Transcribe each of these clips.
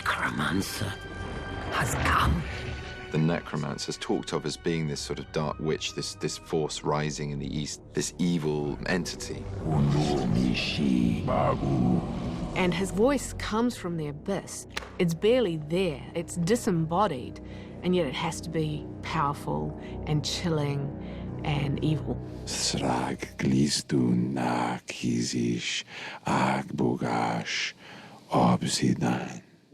necromancer has come. The necromancer is talked of as being this sort of dark witch, this force rising in the east, this evil entity. And his voice comes from the abyss. It's barely there, it's disembodied, and yet it has to be powerful and chilling and evil.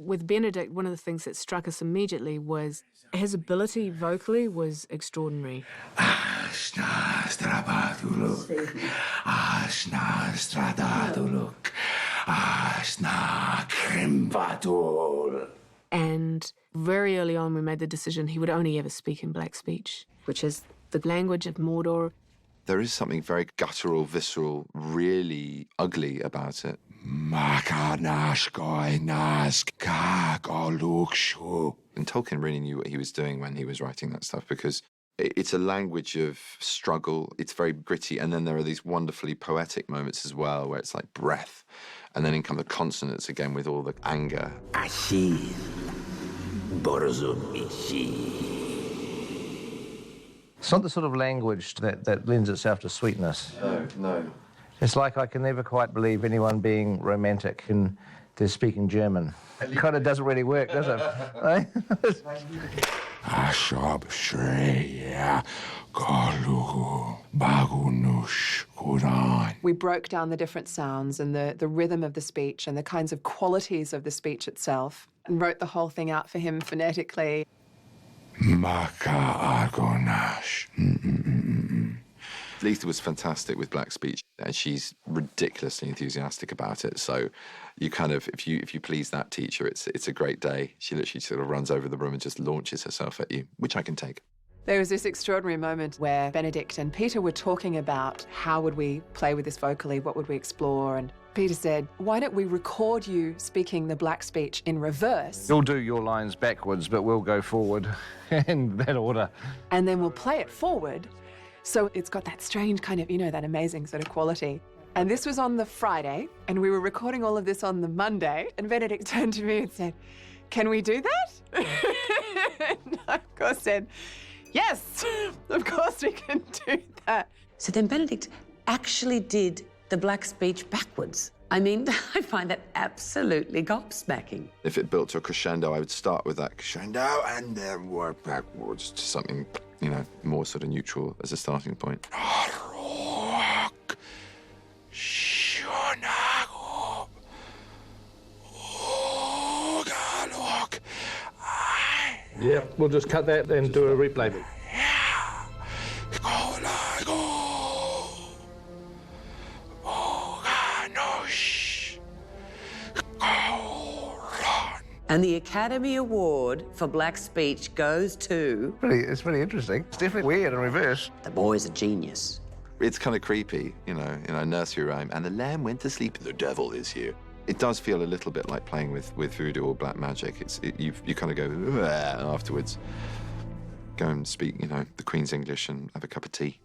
With Benedict, one of the things that struck us immediately was his ability vocally was extraordinary. And very early on, we made the decision he would only ever speak in black speech, which is the language of Mordor. There is something very guttural, visceral, really ugly about it. And Tolkien really knew what he was doing when he was writing that stuff, because it's a language of struggle. It's very gritty. And then there are these wonderfully poetic moments as well, where it's like breath. And then in come the consonants again with all the anger. It's not the sort of language that lends itself to sweetness. No. It's like I can never quite believe anyone being romantic and they're speaking German. It kind of doesn't really work, does it? We broke down the different sounds and the rhythm of the speech and the kinds of qualities of the speech itself and wrote the whole thing out for him phonetically. Letha was fantastic with black speech, and she's ridiculously enthusiastic about it. So you kind of, if you please that teacher, it's a great day. She literally sort of runs over the room and just launches herself at you, which I can take. There was this extraordinary moment where Benedict and Peter were talking about how would we play with this vocally, what would we explore, and Peter said, why don't we record you speaking the black speech in reverse? You'll do your lines backwards, but we'll go forward in that order. And then we'll play it forward. So it's got that strange kind of, that amazing sort of quality. And this was on the Friday, and we were recording all of this on the Monday, and Benedict turned to me and said, can we do that? And I, of course, said, yes, of course we can do that. So then Benedict actually did the black speech backwards. I mean, I find that absolutely gobsmacking. If it built to a crescendo, I would start with that crescendo and then work backwards to something, more sort of neutral as a starting point. Yeah, we'll just cut that and do a replay. And the Academy Award for black speech goes to... It's pretty interesting. It's definitely weird in reverse. The boy's a genius. It's kind of creepy, in a nursery rhyme. And the lamb went to sleep, the devil is here. It does feel a little bit like playing with voodoo or black magic. You kind of go, and afterwards go and speak, the Queen's English and have a cup of tea.